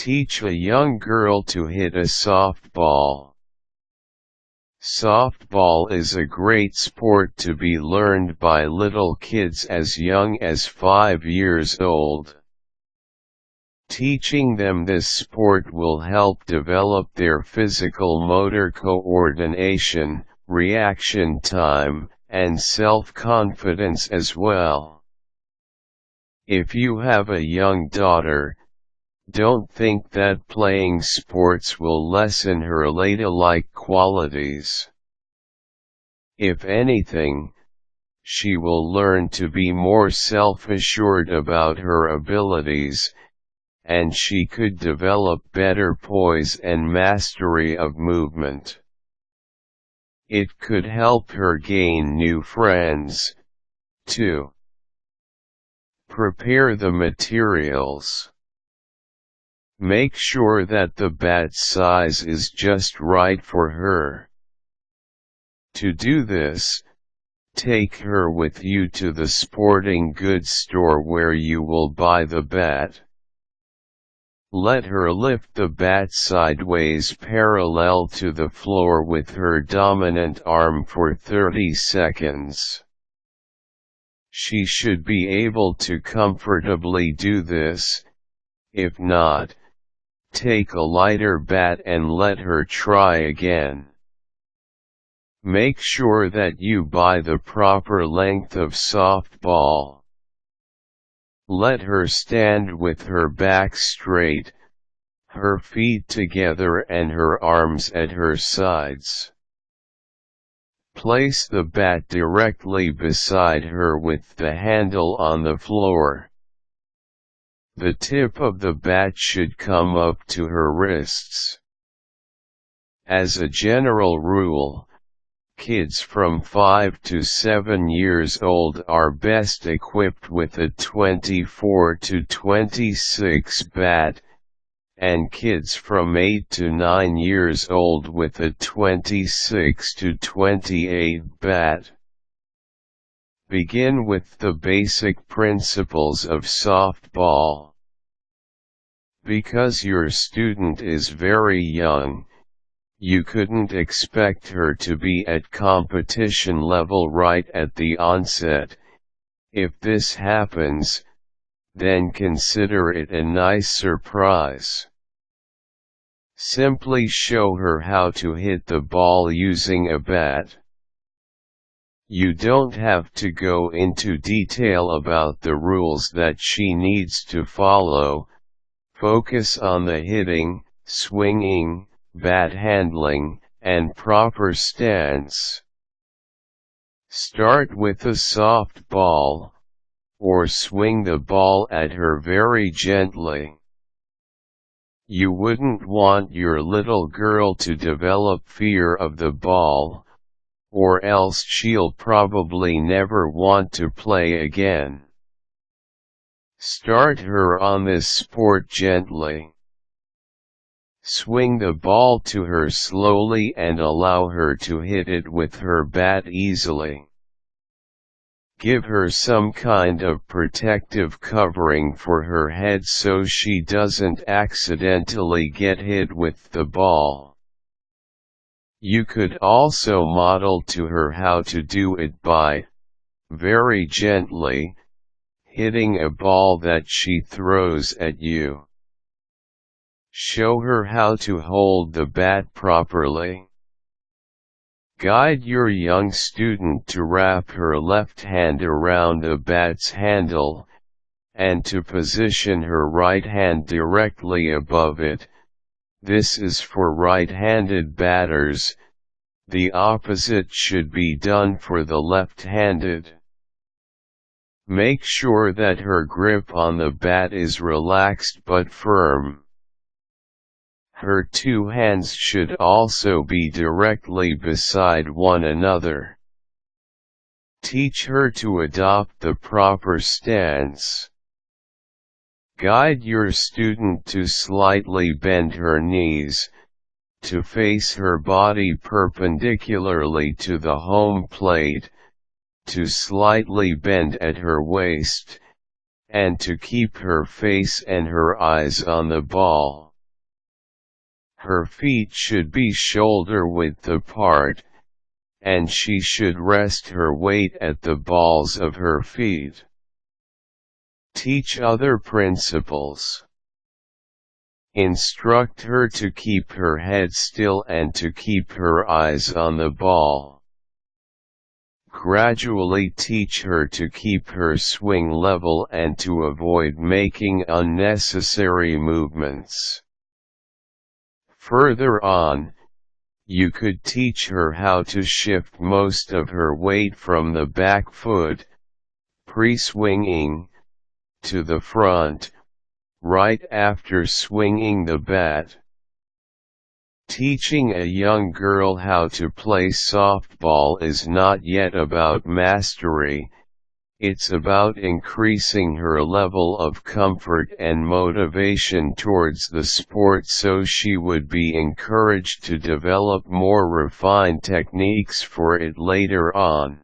Teach a young girl to hit a softball. Softball is a great sport to be learned by little kids as young as 5 years old. Teaching them this sport will help develop their physical motor coordination, reaction time, and self-confidence as well. If you have a young daughter, don't think that playing sports will lessen her ladylike qualities. If anything, she will learn to be more self-assured about her abilities, and she could develop better poise and mastery of movement. It could help her gain new friends, too. Prepare the materials. Make sure that the bat size is just right for her. To do this, take her with you to the sporting goods store where you will buy the bat. Let her lift the bat sideways parallel to the floor with her dominant arm for 30 seconds. She should be able to comfortably do this. If not, take a lighter bat and let her try again. Make sure that you buy the proper length of softball. Let her stand with her back straight, her feet together and her arms at her sides. Place the bat directly beside her with the handle on the floor. The tip of the bat should come up to her wrists. As a general rule, kids from 5 to 7 years old are best equipped with a 24 to 26 bat, and kids from 8 to 9 years old with a 26 to 28 bat. Begin with the basic principles of softball. Because your student is very young, you couldn't expect her to be at competition level right at the onset. If this happens, then consider it a nice surprise. Simply show her how to hit the ball using a bat. You don't have to go into detail about the rules that she needs to follow. Focus on the hitting, swinging, bat handling, and proper stance. Start with a soft ball, or swing the ball at her very gently. You wouldn't want your little girl to develop fear of the ball, or else she'll probably never want to play again. Start her on this sport gently. Swing the ball to her slowly and allow her to hit it with her bat easily. Give her some kind of protective covering for her head so she doesn't accidentally get hit with the ball. You could also model to her how to do it by, very gently, hitting a ball that she throws at you. Show her how to hold the bat properly. Guide your young student to wrap her left hand around the bat's handle, and to position her right hand directly above it. This is for right-handed batters. The opposite should be done for the left-handed. Make sure that her grip on the bat is relaxed but firm. Her two hands should also be directly beside one another. Teach her to adopt the proper stance. Guide your student to slightly bend her knees, to face her body perpendicularly to the home plate, to slightly bend at her waist, and to keep her face and her eyes on the ball. Her feet should be shoulder-width apart, and she should rest her weight at the balls of her feet. Teach other principles. Instruct her to keep her head still and to keep her eyes on the ball. Gradually teach her to keep her swing level and to avoid making unnecessary movements. Further on, you could teach her how to shift most of her weight from the back foot, pre-swinging, to the front, right after swinging the bat. Teaching a young girl how to play softball is not yet about mastery, it's about increasing her level of comfort and motivation towards the sport so she would be encouraged to develop more refined techniques for it later on.